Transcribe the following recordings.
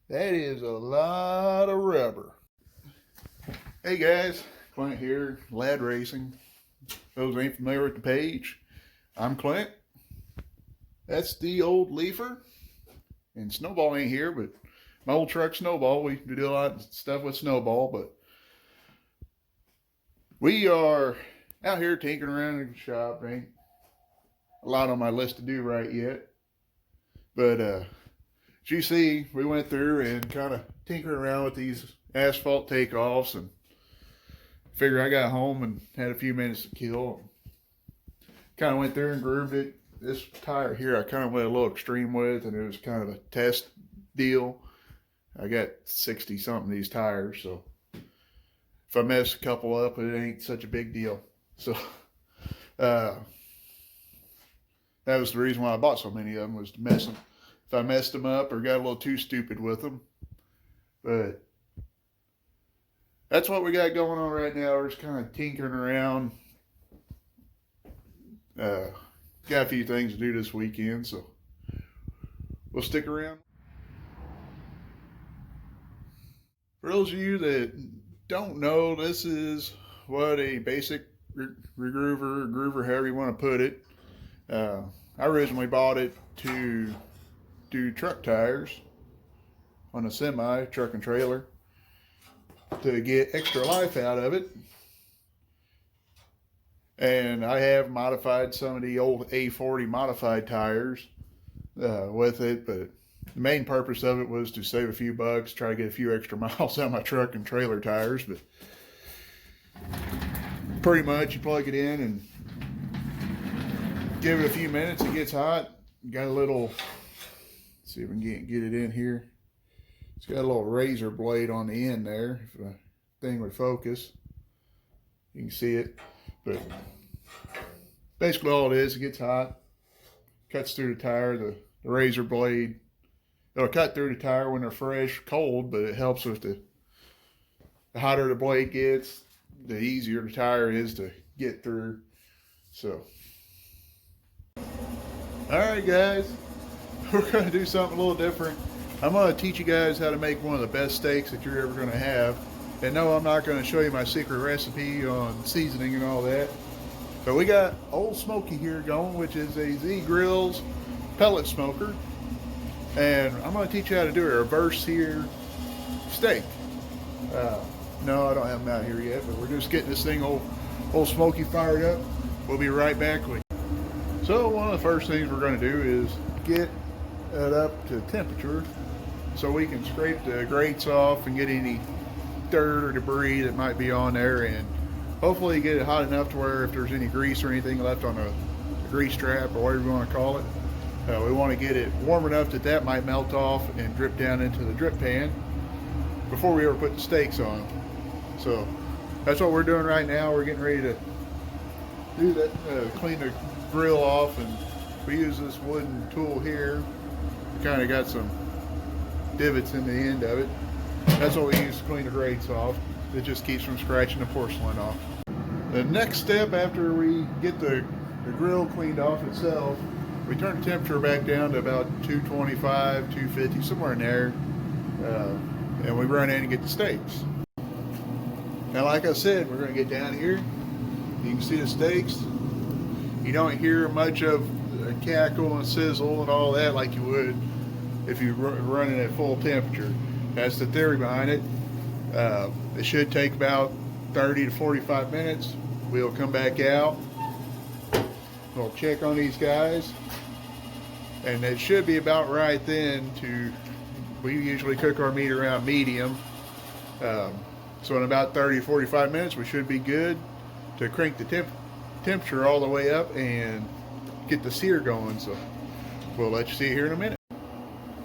That is a lot of rubber. Hey guys, Clint here, Lad Racing. Those who ain't familiar with the page, I'm Clint. That's the old Leafer. And Snowball ain't here, but my old truck Snowball, we do a lot of stuff with Snowball, but we are out here tinkering around in the shop. Ain't a lot on my list to do right yet. But as you see, we went through and kind of tinkered around with these asphalt takeoffs and figured I got home and had a few minutes to kill. Kind of went there and grooved it. This tire here I kind of went a little extreme with, and it was kind of a test deal. I got 60 something of these tires, so if I mess a couple up, it ain't such a big deal. So that was the reason why I bought so many of them, was to mess them. If I messed them up or got a little too stupid with them. But that's what we got going on right now. We're just kind of tinkering around. Got a few things to do this weekend, so we'll stick around. For those of you that don't know, this is what a basic regroover, or groover, however you want to put it. I originally bought it to do truck tires on a semi, truck and trailer, to get extra life out of it. And I have modified some of the old A40 modified tires with it, but the main purpose of it was to save a few bucks, try to get a few extra miles out of my truck and trailer tires. But pretty much you plug it in and give it a few minutes. It gets hot. Got a little, let's see if we can get it in here. It's got a little razor blade on the end there. If the thing would focus, you can see it. But basically all it is, it gets hot, cuts through the tire. The razor blade, it'll cut through the tire when they're fresh, cold, but it helps with the hotter the blade gets, the easier the tire is to get through. So, all right guys, we're going to do something a little different. I'm going to teach you guys how to make one of the best steaks that you're ever going to have. And no, I'm not going to show you my secret recipe on seasoning and all that. But we got Ol Smokey here going, which is a Z-Grills pellet smoker. And I'm going to teach you how to do a reverse sear steak. No, I don't have them out here yet, but we're just getting this thing Ol Smokey fired up. We'll be right back with you. So one of the first things we're going to do is get it up to temperature so we can scrape the grates off and get any dirt or debris that might be on there, and hopefully get it hot enough to where if there's any grease or anything left on a grease trap or whatever you want to call it, we want to get it warm enough that that might melt off and drip down into the drip pan before we ever put the steaks on. So that's what we're doing right now. We're getting ready to do that, clean the grill off, and we use this wooden tool here. We kind of got some divots in the end of it. That's what we use to clean the grates off. It just keeps from scratching the porcelain off. The next step after we get the grill cleaned off itself, we turn the temperature back down to about 225, 250, somewhere in there, and we run in and get the steaks. Now, like I said, we're going to get down here. You can see the steaks. You don't hear much of a cackle and sizzle and all that like you would if you run it at full temperature. That's the theory behind it. It should take about 30 to 45 minutes. We'll come back out. We'll check on these guys. And it should be about right then to, we usually cook our meat around medium. So in about 30 to 45 minutes, we should be good to crank the temperature all the way up and get the sear going. So we'll let you see it here in a minute.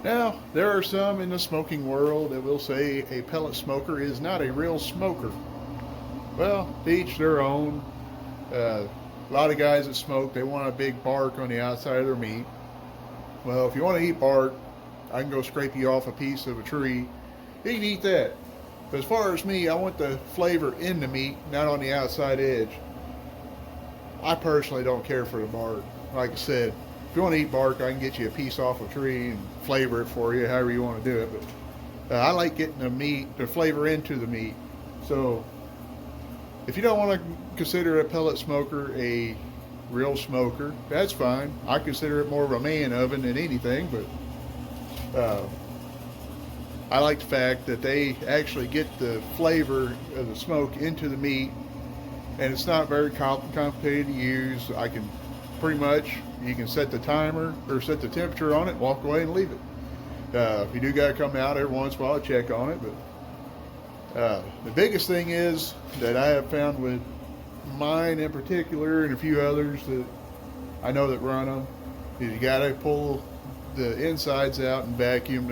Now, there are some in the smoking world that will say a pellet smoker is not a real smoker. Well, to each their own. A lot of guys that smoke, they want a big bark on the outside of their meat. Well, if you want to eat bark, I can go scrape you off a piece of a tree. You can eat that. But as far as me, I want the flavor in the meat, not on the outside edge. I personally don't care for the bark. Like I said, if you want to eat bark, I can get you a piece off a tree and flavor it for you, however you want to do it. But I like getting the flavor into the meat. So if you don't want to consider a pellet smoker a real smoker, that's fine. I consider it more of a man oven than anything, but I like the fact that they actually get the flavor of the smoke into the meat, and it's not very complicated to use. I can pretty much, you can set the timer or set the temperature on it, walk away and leave it. If you do got to come out every once in a while, check on it. But the biggest thing is that I have found with mine in particular and a few others that I know that run them is you got to pull the insides out and vacuum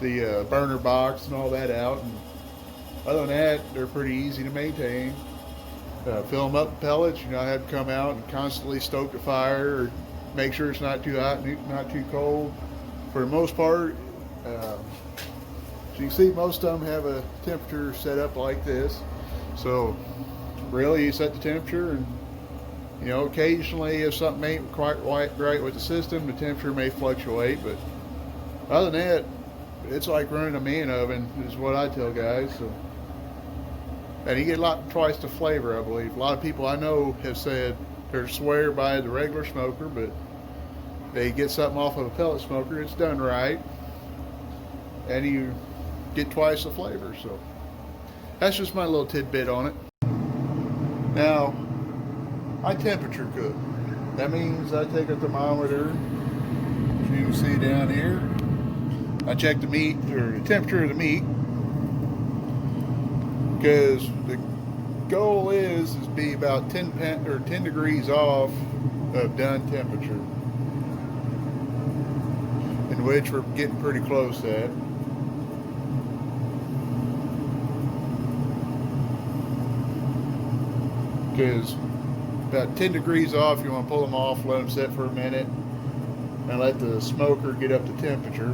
the burner box and all that out. And other than that, they're pretty easy to maintain. Fill them up with pellets. You know, I have to come out and constantly stoke the fire or make sure it's not too hot, not too cold. For the most part, as you can see, most of them have a temperature set up like this. So really, you set the temperature, and you know, occasionally if something ain't quite right with the system, the temperature may fluctuate. But other than that, it's like running a man oven, is what I tell guys. So, and you get twice the flavor, I believe. A lot of people I know have said they swear by the regular smoker, but they get something off of a pellet smoker, it's done right, and you get twice the flavor. So that's just my little tidbit on it. Now, I temperature cook. That means I take a thermometer, as you can see down here. I check the meat, or the temperature of the meat, because the goal is be about 10 degrees off of done temperature, in which we're getting pretty close at. Because about 10 degrees off, you want to pull them off, let them sit for a minute, and let the smoker get up to temperature,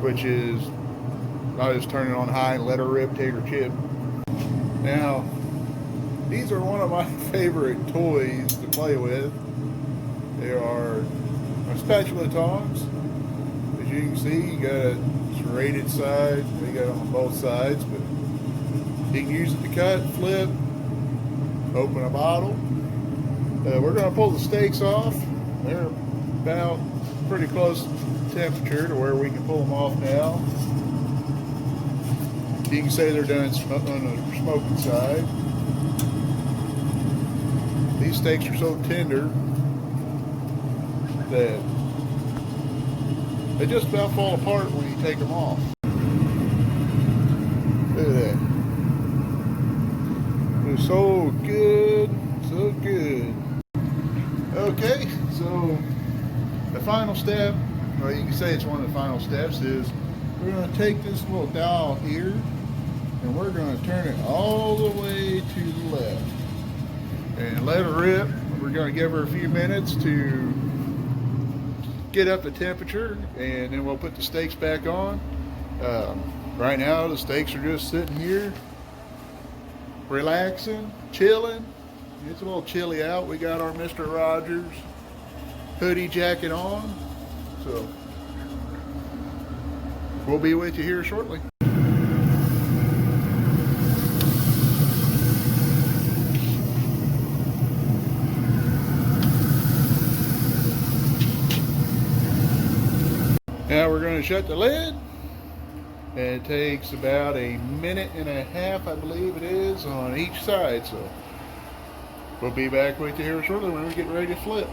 which is, I just turn it on high and let her rip, take her chip. Now, these are one of my favorite toys to play with. They are my spatula tongs. As you can see, you got a serrated side. We got them on both sides, but you can use it to cut, flip, open a bottle. We're going to pull the steaks off. They're about pretty close to temperature to where we can pull them off now. You can say they're done on the smoking side. These steaks are so tender that they just about fall apart when you take them off. Look at that. They're so good, so good. Okay, so the final step, or you can say it's one of the final steps, is we're going to take this little dial here and we're going to turn it all the way to the left and let her rip. We're going to give her a few minutes to get up the temperature, and then we'll put the steaks back on. Right now the steaks are just sitting here relaxing, chilling. It's a little chilly out. We got our Mr. Rogers hoodie jacket on, so we'll be with you here shortly. Now we're going to shut the lid. And it takes about a minute and a half, I believe it is, on each side. So we'll be back with you here shortly when we get ready to flip.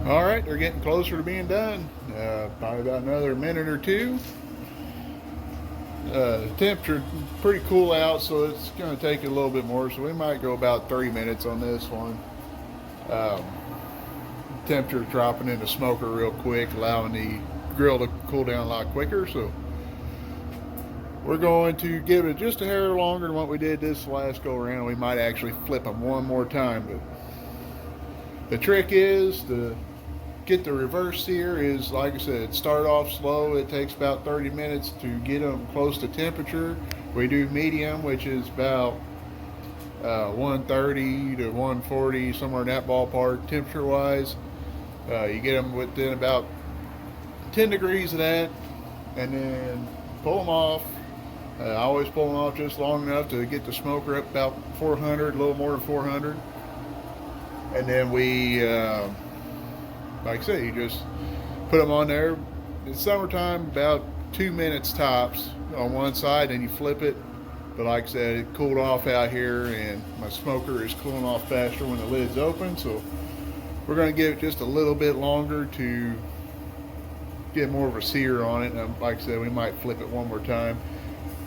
All right, they're getting closer to being done. Probably about another minute or two. Temperature pretty cool out, so it's going to take a little bit more. So we might go about 30 minutes on this one. Temperature dropping in the smoker real quick, allowing the grill to cool down a lot quicker. So we're going to give it just a hair longer than what we did this last go around. We might actually flip them one more time, but the trick is to get the reverse sear is, like I said, start off slow. It takes about 30 minutes to get them close to temperature. We do medium, which is about 130 to 140, somewhere in that ballpark temperature wise. You get them within about 10 degrees of that, and then pull them off. I always pull them off just long enough to get the smoker up about 400, a little more than 400. And then we, like I say, you just put them on there. In summertime, about 2 minutes tops on one side, and you flip it. But like I said, it cooled off out here, and my smoker is cooling off faster when the lid's open. So we're going to give it just a little bit longer to get more of a sear on it. And like I said, we might flip it one more time.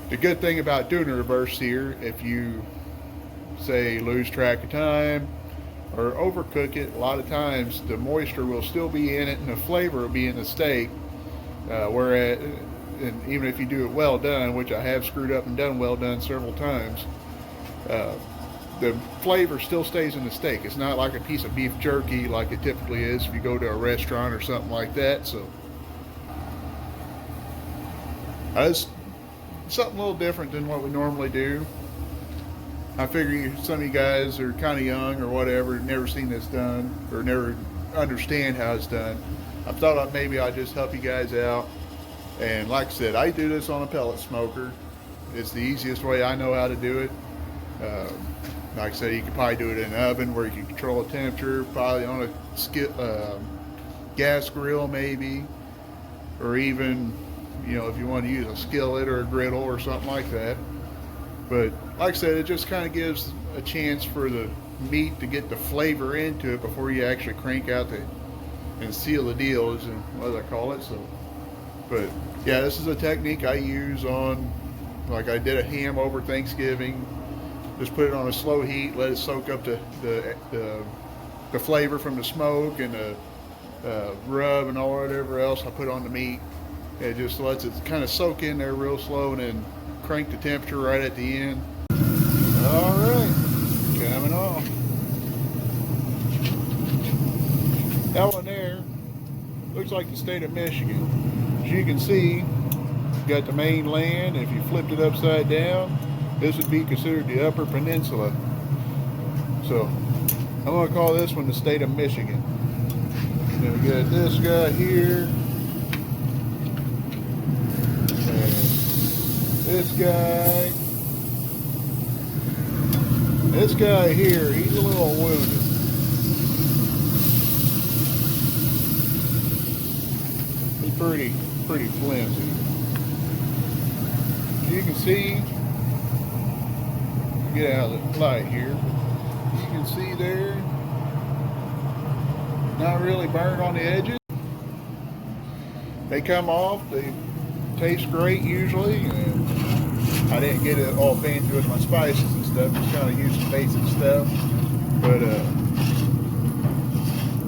The good thing about doing a reverse sear, if you say lose track of time or overcook it, a lot of times the moisture will still be in it and the flavor will be in the steak. Whereas, and even if you do it well done, which I have screwed up and done well done several times, the flavor still stays in the steak. It's not like a piece of beef jerky like it typically is if you go to a restaurant or something like that. So it's something a little different than what we normally do. I figure some of you guys are kind of young or whatever, never seen this done or never understand how it's done. I thought maybe I'd just help you guys out. And like I said, I do this on a pellet smoker. It's the easiest way I know how to do it. Like I said, you could probably do it in an oven where you can control the temperature, probably on a gas grill maybe, or even, you know, if you want to use a skillet or a griddle or something like that. But like I said, it just kind of gives a chance for the meat to get the flavor into it before you actually crank out and seal the deals, and what do I call it? So, but yeah, this is a technique I use on, like I did a ham over Thanksgiving. Just put it on a slow heat, let it soak up the flavor from the smoke and the rub and all whatever else I put on the meat. It just lets it kind of soak in there real slow, and then crank the temperature right at the end. All right, coming off. That one there looks like the state of Michigan. As you can see, you got the main land. If you flipped it upside down, this would be considered the Upper Peninsula. So I'm going to call this one the state of Michigan. Then we got this guy here. This guy here, he's a little wounded. He's pretty flimsy. As you can see, get out of the light here. You can see there, not really burned on the edges. They come off, they taste great usually, and I didn't get it all fancy with my spices and stuff, just kind of used some basic stuff. But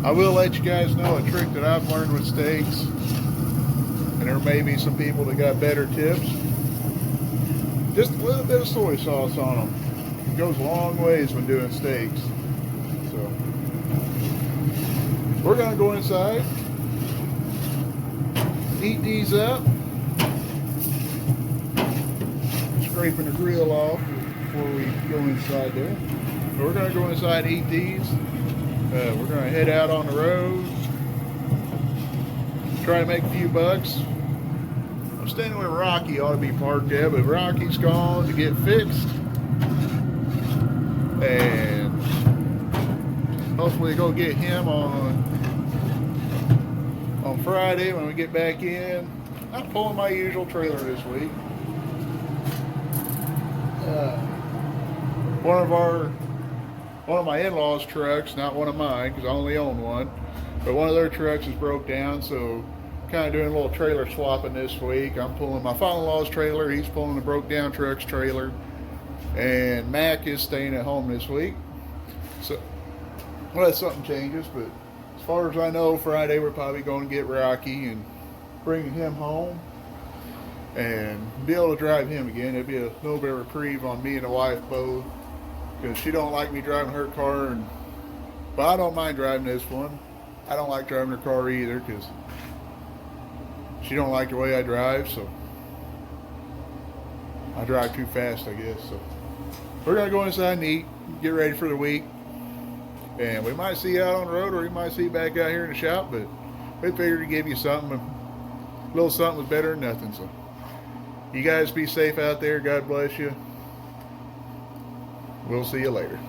I will let you guys know a trick that I've learned with steaks, and there may be some people that got better tips. Just a little bit of soy sauce on them. It goes a long ways when doing steaks. So we're gonna go inside, heat these up. Scraping the grill off before we go inside there. So we're going to go inside and eat these. We're going to head out on the road, try to make a few bucks. I'm standing where Rocky ought to be parked at, but Rocky's gone to get fixed. And hopefully go get him on Friday when we get back in. I'm pulling my usual trailer this week. One of my in-laws' trucks, not one of mine because I only own one, but one of their trucks is broke down, so kind of doing a little trailer swapping this week. I'm pulling my father-in-law's trailer. He's pulling the broke down truck's trailer. And Mac is staying at home this week. So, unless something changes, but as far as I know, Friday we're probably going to get Rocky and bring him home and be able to drive him again. It'd be a little bit of reprieve on me and the wife both, because she don't like me driving her car, but I don't mind driving this one. I don't like driving her car either, because she don't like the way I drive, so I drive too fast, I guess. So we're gonna go inside and eat, get ready for the week, and we might see you out on the road, or we might see you back out here in the shop. But we figured to give you something. A little something was better than nothing. So you guys be safe out there. God bless you. We'll see you later.